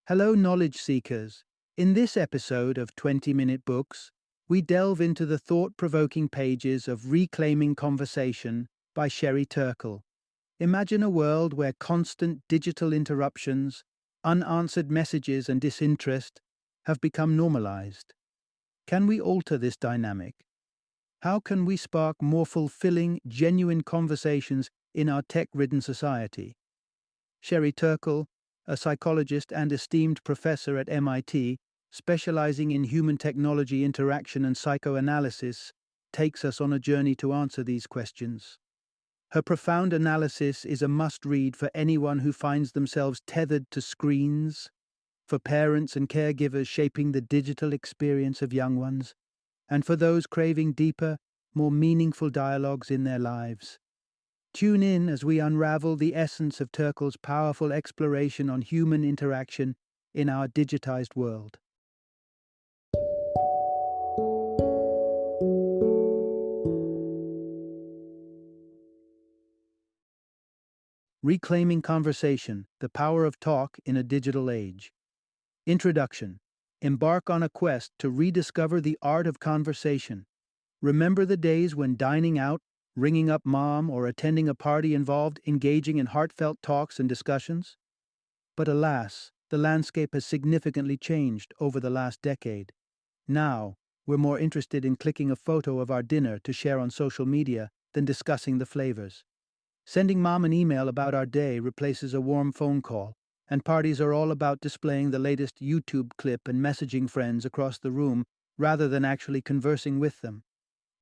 Hello, knowledge seekers. In this episode of 20-Minute Books, we delve into the thought provoking pages of Reclaiming Conversation by Sherry Turkle. Imagine a world where constant digital interruptions, unanswered messages, and disinterest have become normalized. Can we alter this dynamic? How can we spark more fulfilling, genuine conversations in our tech ridden society? Sherry Turkle, a psychologist and esteemed professor at MIT, specializing in human technology interaction and psychoanalysis, takes us on a journey to answer these questions. Her profound analysis is a must read for anyone who finds themselves tethered to screens, for parents and caregivers shaping the digital experience of young ones, and for those craving deeper, more meaningful dialogues in their lives. Tune in as we unravel the essence of Turkle's powerful exploration on human interaction in our digitized world. Reclaiming Conversation: The Power of Talk in a Digital Age. Introduction. Embark on a quest to rediscover the art of conversation. Remember the days when dining out, ringing up mom, or attending a party involved engaging in heartfelt talks and discussions? But alas, the landscape has significantly changed over the last decade. Now, we're more interested in clicking a photo of our dinner to share on social media than discussing the flavors. Sending mom an email about our day replaces a warm phone call, and parties are all about displaying the latest YouTube clip and messaging friends across the room rather than actually conversing with them.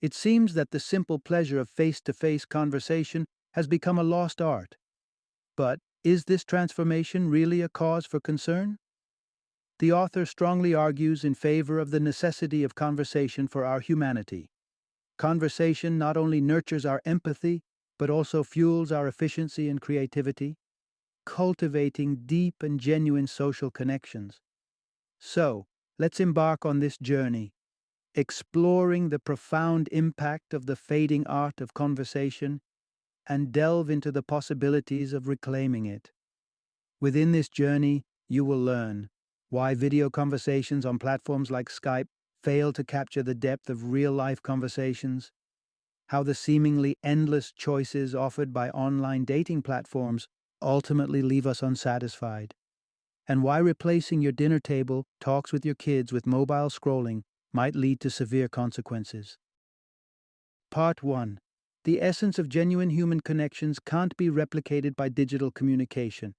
It seems that the simple pleasure of face-to-face conversation has become a lost art. But is this transformation really a cause for concern? The author strongly argues in favor of the necessity of conversation for our humanity. Conversation not only nurtures our empathy, but also fuels our efficiency and creativity, cultivating deep and genuine social connections. So, let's embark on this journey, exploring the profound impact of the fading art of conversation and delve into the possibilities of reclaiming it. Within this journey, you will learn why video conversations on platforms like Skype fail to capture the depth of real-life conversations, how the seemingly endless choices offered by online dating platforms ultimately leave us unsatisfied, and why replacing your dinner table talks with your kids with mobile scrolling might lead to severe consequences. Part 1. The essence of genuine human connections can't be replicated by digital communication.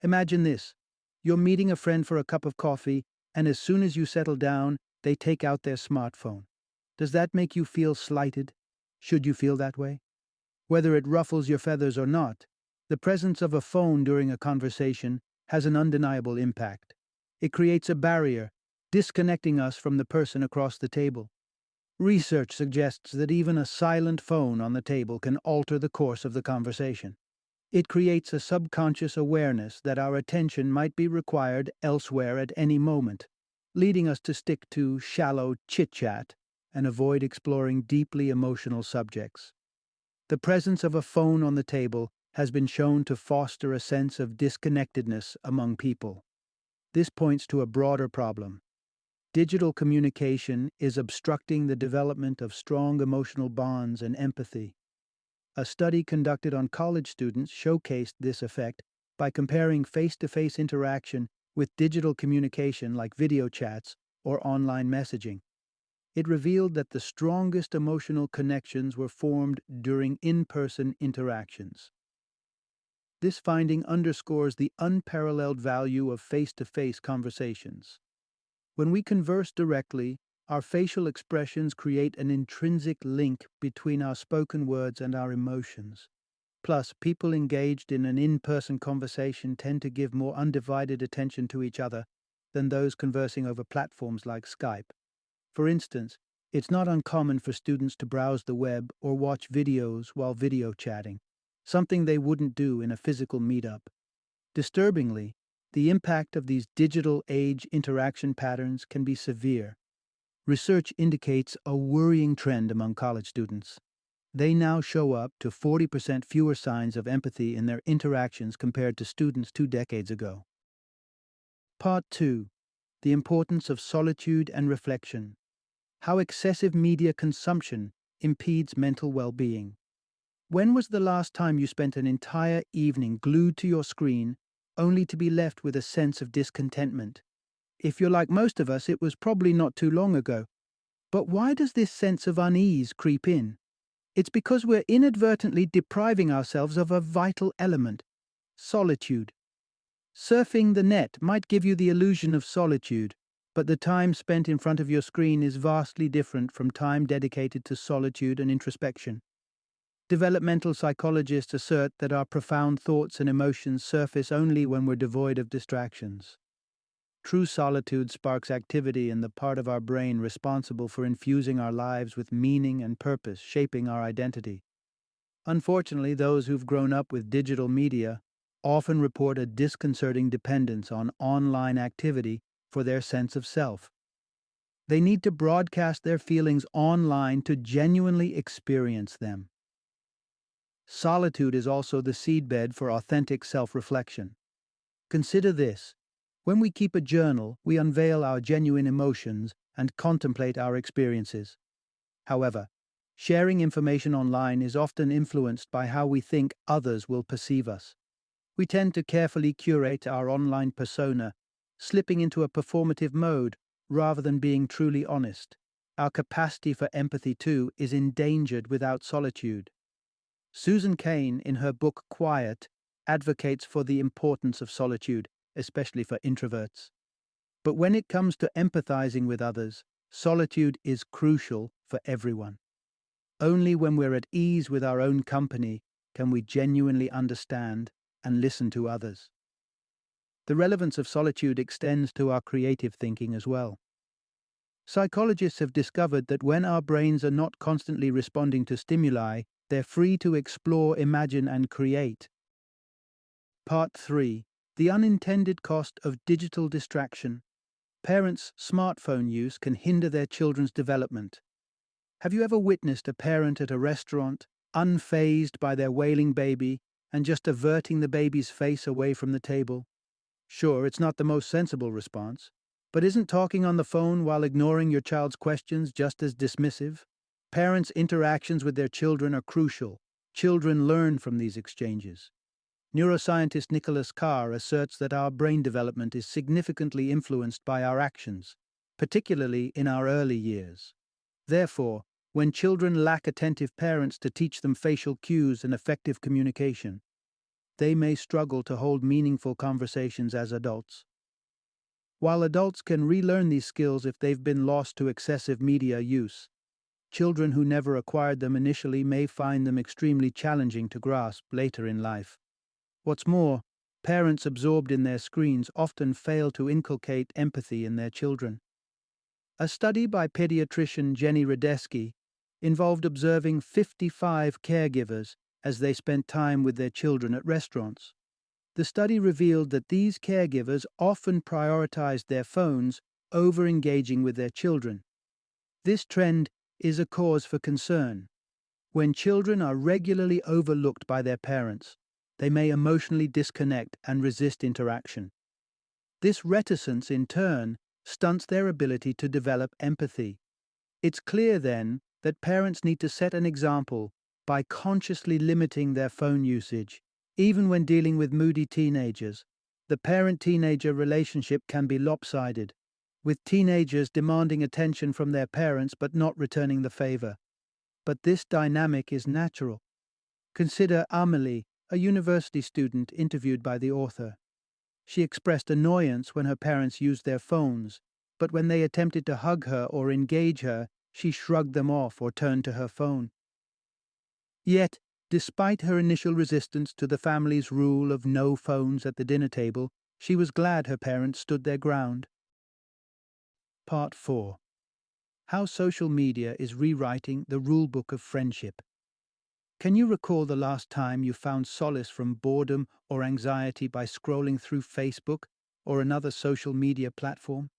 Imagine this. You're meeting a friend for a cup of coffee, and as soon as you settle down, they take out their smartphone. Does that make you feel slighted? Should you feel that way? Whether it ruffles your feathers or not, the presence of a phone during a conversation has an undeniable impact. It creates a barrier, disconnecting us from the person across the table. Research suggests that even a silent phone on the table can alter the course of the conversation. It creates a subconscious awareness that our attention might be required elsewhere at any moment, leading us to stick to shallow chit-chat and avoid exploring deeply emotional subjects. The presence of a phone on the table has been shown to foster a sense of disconnectedness among people. This points to a broader problem. Digital communication is obstructing the development of strong emotional bonds and empathy. A study conducted on college students showcased this effect by comparing face-to-face interaction with digital communication like video chats or online messaging. It revealed that the strongest emotional connections were formed during in-person interactions. This finding underscores the unparalleled value of face-to-face conversations. When we converse directly, our facial expressions create an intrinsic link between our spoken words and our emotions. Plus, people engaged in an in-person conversation tend to give more undivided attention to each other than those conversing over platforms like Skype. For instance, it's not uncommon for students to browse the web or watch videos while video chatting, something they wouldn't do in a physical meetup. Disturbingly, the impact of these digital age interaction patterns can be severe. Research indicates a worrying trend among college students. They now show up to 40% fewer signs of empathy in their interactions compared to students 2 decades ago. Part 2. The importance of solitude and reflection. How excessive media consumption impedes mental well-being. When was the last time you spent an entire evening glued to your screen only to be left with a sense of discontentment? If you're like most of us, it was probably not too long ago. But why does this sense of unease creep in? It's because we're inadvertently depriving ourselves of a vital element: solitude. Surfing the net might give you the illusion of solitude, but the time spent in front of your screen is vastly different from time dedicated to solitude and introspection. Developmental psychologists assert that our profound thoughts and emotions surface only when we're devoid of distractions. True solitude sparks activity in the part of our brain responsible for infusing our lives with meaning and purpose, shaping our identity. Unfortunately, those who've grown up with digital media often report a disconcerting dependence on online activity for their sense of self. They need to broadcast their feelings online to genuinely experience them. Solitude is also the seedbed for authentic self-reflection. Consider this: when we keep a journal, we unveil our genuine emotions and contemplate our experiences. However, sharing information online is often influenced by how we think others will perceive us. We tend to carefully curate our online persona, slipping into a performative mode rather than being truly honest. Our capacity for empathy, too, is endangered without solitude. Susan Cain, in her book Quiet, advocates for the importance of solitude, especially for introverts. But when it comes to empathizing with others, solitude is crucial for everyone. Only when we're at ease with our own company can we genuinely understand and listen to others. The relevance of solitude extends to our creative thinking as well. Psychologists have discovered that when our brains are not constantly responding to stimuli, they're free to explore, imagine, and create. Part 3. The unintended cost of digital distraction. Parents' smartphone use can hinder their children's development. Have you ever witnessed a parent at a restaurant, unfazed by their wailing baby, and just averting the baby's face away from the table? Sure, it's not the most sensible response, but isn't talking on the phone while ignoring your child's questions just as dismissive? Parents' interactions with their children are crucial. Children learn from these exchanges. Neuroscientist Nicholas Carr asserts that our brain development is significantly influenced by our actions, particularly in our early years. Therefore, when children lack attentive parents to teach them facial cues and effective communication, they may struggle to hold meaningful conversations as adults. While adults can relearn these skills if they've been lost to excessive media use, children who never acquired them initially may find them extremely challenging to grasp later in life. What's more, parents absorbed in their screens often fail to inculcate empathy in their children. A study by pediatrician Jenny Radesky involved observing 55 caregivers as they spent time with their children at restaurants. The study revealed that these caregivers often prioritized their phones over engaging with their children. This trend is a cause for concern. When children are regularly overlooked by their parents, they may emotionally disconnect and resist interaction. This reticence, in turn, stunts their ability to develop empathy. It's clear, then, that parents need to set an example by consciously limiting their phone usage. Even when dealing with moody teenagers, the parent-teenager relationship can be lopsided, with teenagers demanding attention from their parents but not returning the favor. But this dynamic is natural. Consider Amelie, a university student interviewed by the author. She expressed annoyance when her parents used their phones, but when they attempted to hug her or engage her, she shrugged them off or turned to her phone. Yet, despite her initial resistance to the family's rule of no phones at the dinner table, she was glad her parents stood their ground. Part 4. How social media is rewriting the rulebook of friendship. Can you recall the last time you found solace from boredom or anxiety by scrolling through Facebook or another social media platform?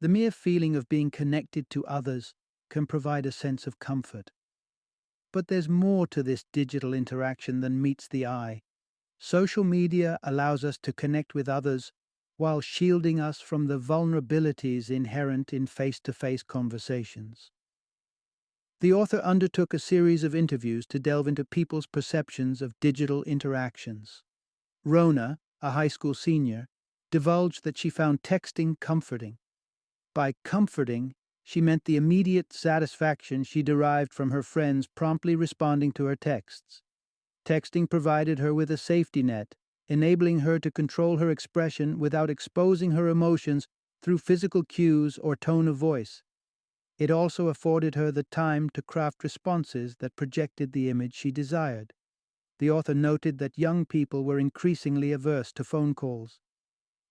The mere feeling of being connected to others can provide a sense of comfort. But there's more to this digital interaction than meets the eye. Social media allows us to connect with others while shielding us from the vulnerabilities inherent in face-to-face conversations. The author undertook a series of interviews to delve into people's perceptions of digital interactions. Rona, a high school senior, divulged that she found texting comforting. By comforting, she meant the immediate satisfaction she derived from her friends promptly responding to her texts. Texting provided her with a safety net, enabling her to control her expression without exposing her emotions through physical cues or tone of voice. It also afforded her the time to craft responses that projected the image she desired. The author noted that young people were increasingly averse to phone calls.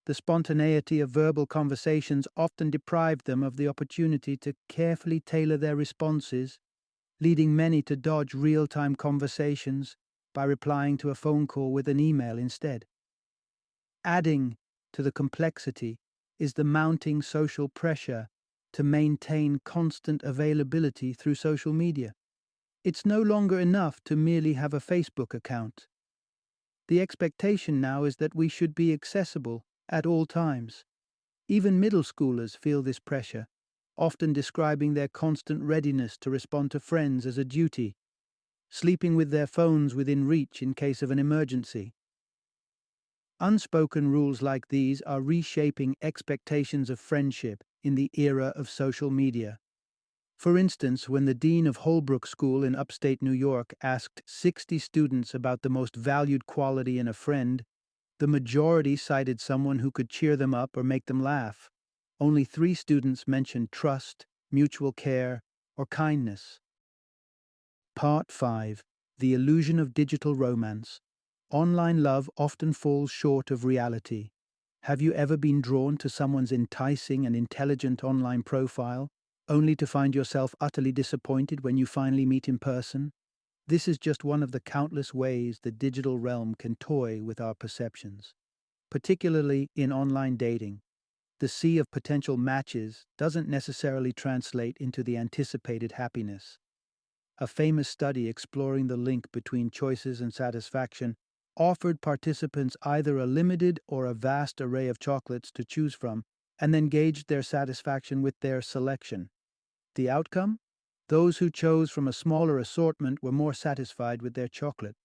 The spontaneity of verbal conversations often deprived them of the opportunity to carefully tailor their responses, leading many to dodge real-time conversations by replying to a phone call with an email instead. Adding to the complexity is the mounting social pressure to maintain constant availability through social media. It's no longer enough to merely have a Facebook account. The expectation now is that we should be accessible at all times. Even middle schoolers feel this pressure, often describing their constant readiness to respond to friends as a duty, sleeping with their phones within reach in case of an emergency. Unspoken rules like these are reshaping expectations of friendship in the era of social media. For instance, when the dean of Holbrook School in upstate New York asked 60 students about the most valued quality in a friend, the majority cited someone who could cheer them up or make them laugh. Only 3 students mentioned trust, mutual care, or kindness. Part 5. The Illusion of Digital Romance. Online love often falls short of reality. Have you ever been drawn to someone's enticing and intelligent online profile, only to find yourself utterly disappointed when you finally meet in person? This is just one of the countless ways the digital realm can toy with our perceptions. Particularly in online dating, the sea of potential matches doesn't necessarily translate into the anticipated happiness. A famous study exploring the link between choices and satisfaction offered participants either a limited or a vast array of chocolates to choose from, and then gauged their satisfaction with their selection. The outcome? Those who chose from a smaller assortment were more satisfied with their chocolate.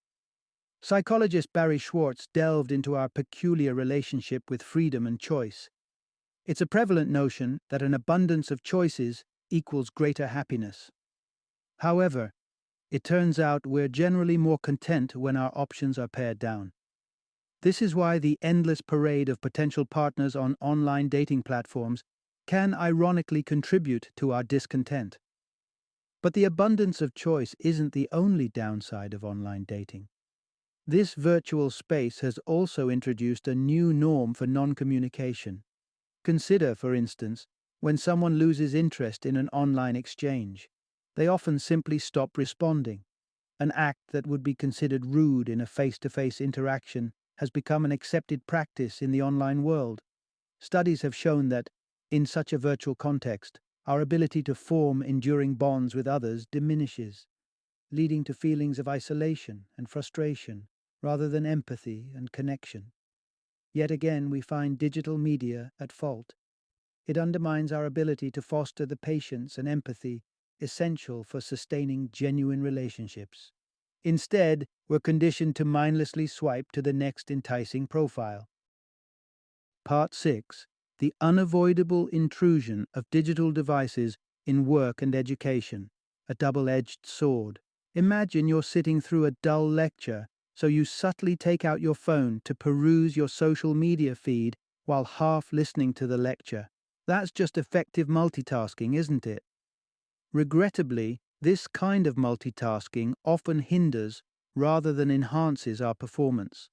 Psychologist Barry Schwartz delved into our peculiar relationship with freedom and choice. It's a prevalent notion that an abundance of choices equals greater happiness. However, it turns out we're generally more content when our options are pared down. This is why the endless parade of potential partners on online dating platforms can ironically contribute to our discontent. But the abundance of choice isn't the only downside of online dating. This virtual space has also introduced a new norm for non-communication. Consider, for instance, when someone loses interest in an online exchange. They often simply stop responding. An act that would be considered rude in a face-to-face interaction has become an accepted practice in the online world. Studies have shown that, in such a virtual context, our ability to form enduring bonds with others diminishes, leading to feelings of isolation and frustration rather than empathy and connection. Yet again, we find digital media at fault. It undermines our ability to foster the patience and empathy essential for sustaining genuine relationships. Instead, we're conditioned to mindlessly swipe to the next enticing profile. Part 6. The unavoidable intrusion of digital devices in work and education, a double-edged sword. Imagine you're sitting through a dull lecture, so you subtly take out your phone to peruse your social media feed while half listening to the lecture. That's just effective multitasking, isn't it? Regrettably, this kind of multitasking often hinders rather than enhances our performance.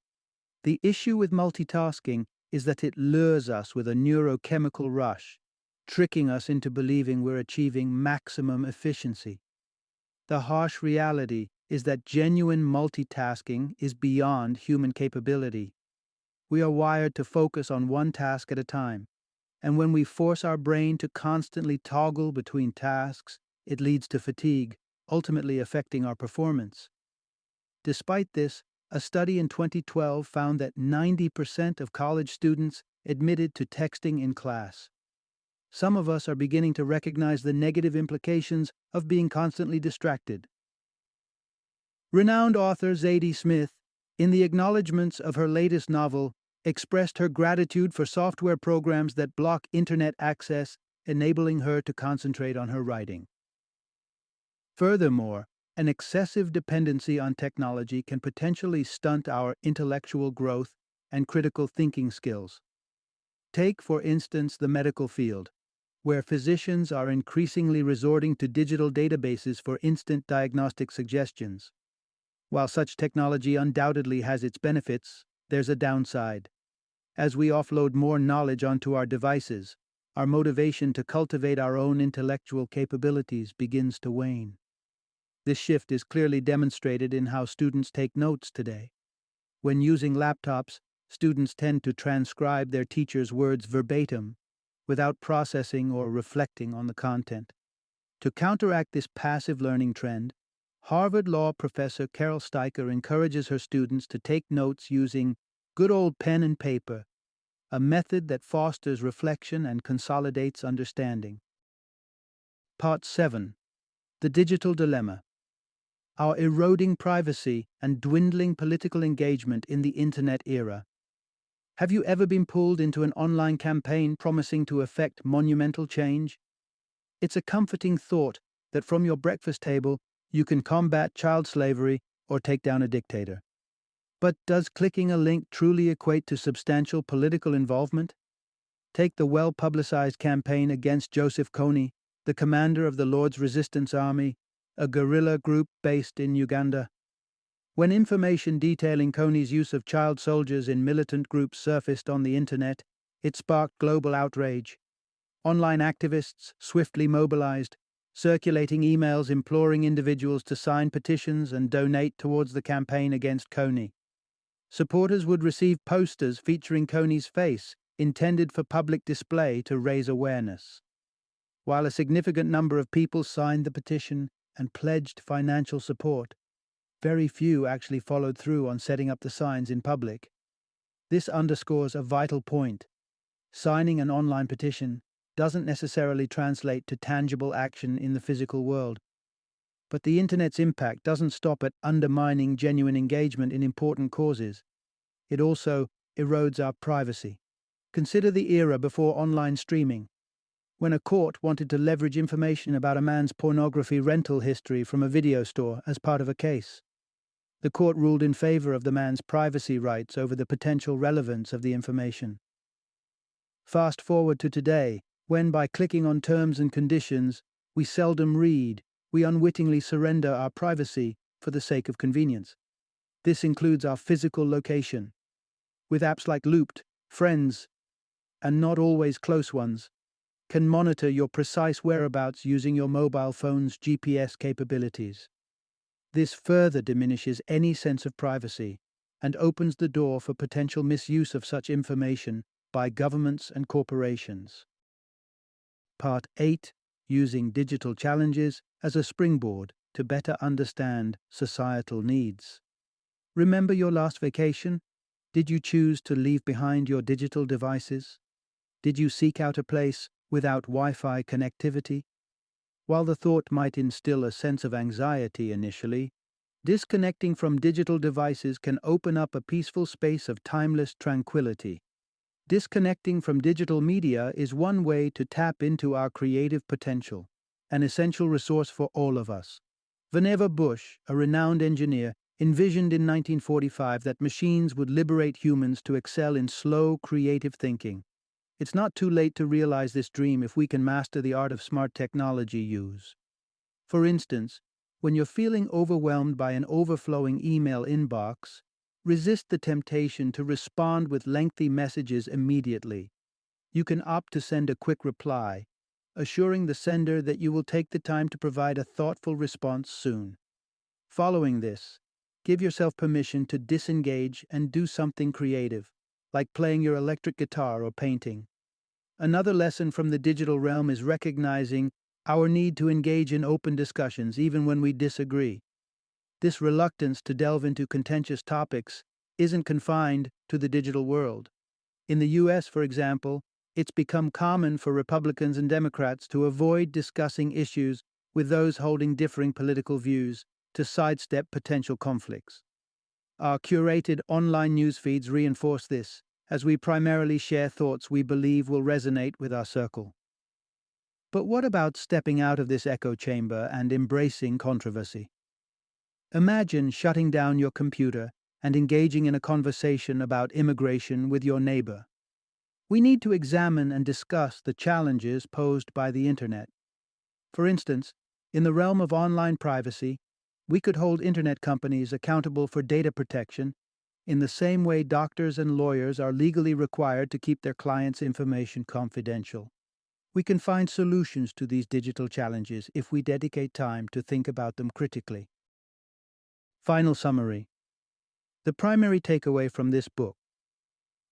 The issue with multitasking is that it lures us with a neurochemical rush, tricking us into believing we're achieving maximum efficiency. The harsh reality is that genuine multitasking is beyond human capability. We are wired to focus on one task at a time, and when we force our brain to constantly toggle between tasks, it leads to fatigue, ultimately affecting our performance. Despite this, a study in 2012 found that 90% of college students admitted to texting in class. Some of us are beginning to recognize the negative implications of being constantly distracted. Renowned author Zadie Smith, in the acknowledgments of her latest novel, expressed her gratitude for software programs that block internet access, enabling her to concentrate on her writing. Furthermore, an excessive dependency on technology can potentially stunt our intellectual growth and critical thinking skills. Take, for instance, the medical field, where physicians are increasingly resorting to digital databases for instant diagnostic suggestions. While such technology undoubtedly has its benefits, there's a downside. As we offload more knowledge onto our devices, our motivation to cultivate our own intellectual capabilities begins to wane. This shift is clearly demonstrated in how students take notes today. When using laptops, students tend to transcribe their teacher's words verbatim, without processing or reflecting on the content. To counteract this passive learning trend, Harvard Law professor Carol Steiker encourages her students to take notes using good old pen and paper, a method that fosters reflection and consolidates understanding. Part 7. The Digital Dilemma. Our eroding privacy and dwindling political engagement in the Internet era. Have you ever been pulled into an online campaign promising to effect monumental change? It's a comforting thought that from your breakfast table you can combat child slavery or take down a dictator. But does clicking a link truly equate to substantial political involvement? Take the well-publicized campaign against Joseph Kony, the commander of the Lord's Resistance Army, a guerrilla group based in Uganda. When information detailing Kony's use of child soldiers in militant groups surfaced on the internet, it sparked global outrage. Online activists swiftly mobilized, circulating emails imploring individuals to sign petitions and donate towards the campaign against Kony. Supporters would receive posters featuring Kony's face, intended for public display to raise awareness. While a significant number of people signed the petition and pledged financial support, very few actually followed through on setting up the signs in public. This underscores a vital point. Signing an online petition doesn't necessarily translate to tangible action in the physical world. But the Internet's impact doesn't stop at undermining genuine engagement in important causes. It also erodes our privacy. Consider the era before online streaming, when a court wanted to leverage information about a man's pornography rental history from a video store as part of a case. The court ruled in favor of the man's privacy rights over the potential relevance of the information. Fast forward to today, when by clicking on terms and conditions, we seldom read, we unwittingly surrender our privacy for the sake of convenience. This includes our physical location. With apps like Looped, Friends, and not always close ones, can monitor your precise whereabouts using your mobile phone's GPS capabilities. This further diminishes any sense of privacy and opens the door for potential misuse of such information by governments and corporations. Part 8. Using digital challenges as a springboard to better understand societal needs. Remember your last vacation? Did you choose to leave behind your digital devices? Did you seek out a place without Wi-Fi connectivity? While the thought might instill a sense of anxiety initially, disconnecting from digital devices can open up a peaceful space of timeless tranquility. Disconnecting from digital media is one way to tap into our creative potential, an essential resource for all of us. Vannevar Bush, a renowned engineer, envisioned in 1945 that machines would liberate humans to excel in slow, creative thinking. It's not too late to realize this dream if we can master the art of smart technology use. For instance, when you're feeling overwhelmed by an overflowing email inbox, resist the temptation to respond with lengthy messages immediately. You can opt to send a quick reply, assuring the sender that you will take the time to provide a thoughtful response soon. Following this, give yourself permission to disengage and do something creative, like playing your electric guitar or painting. Another lesson from the digital realm is recognizing our need to engage in open discussions even when we disagree. This reluctance to delve into contentious topics isn't confined to the digital world. In the US, for example, it's become common for Republicans and Democrats to avoid discussing issues with those holding differing political views to sidestep potential conflicts. Our curated online news feeds reinforce this, as we primarily share thoughts we believe will resonate with our circle. But what about stepping out of this echo chamber and embracing controversy? Imagine shutting down your computer and engaging in a conversation about immigration with your neighbor. We need to examine and discuss the challenges posed by the internet. For instance, in the realm of online privacy, we could hold internet companies accountable for data protection in the same way doctors and lawyers are legally required to keep their clients' information confidential. We can find solutions to these digital challenges if we dedicate time to think about them critically. Final summary. The primary takeaway from this book: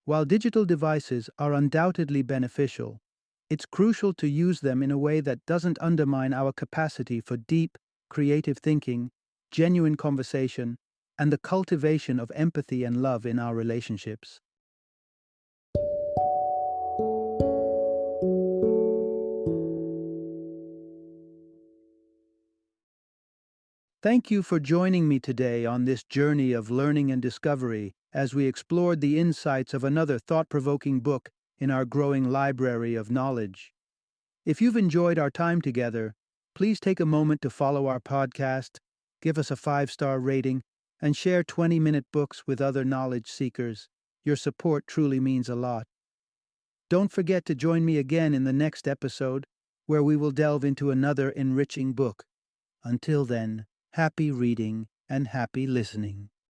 while digital devices are undoubtedly beneficial, it's crucial to use them in a way that doesn't undermine our capacity for deep, creative thinking, genuine conversation, and the cultivation of empathy and love in our relationships. Thank you for joining me today on this journey of learning and discovery as we explored the insights of another thought-provoking book in our growing library of knowledge. If you've enjoyed our time together, please take a moment to follow our podcast, give us a 5-star rating, and share 20-minute books with other knowledge seekers. Your support truly means a lot. Don't forget to join me again in the next episode, where we will delve into another enriching book. Until then, happy reading and happy listening.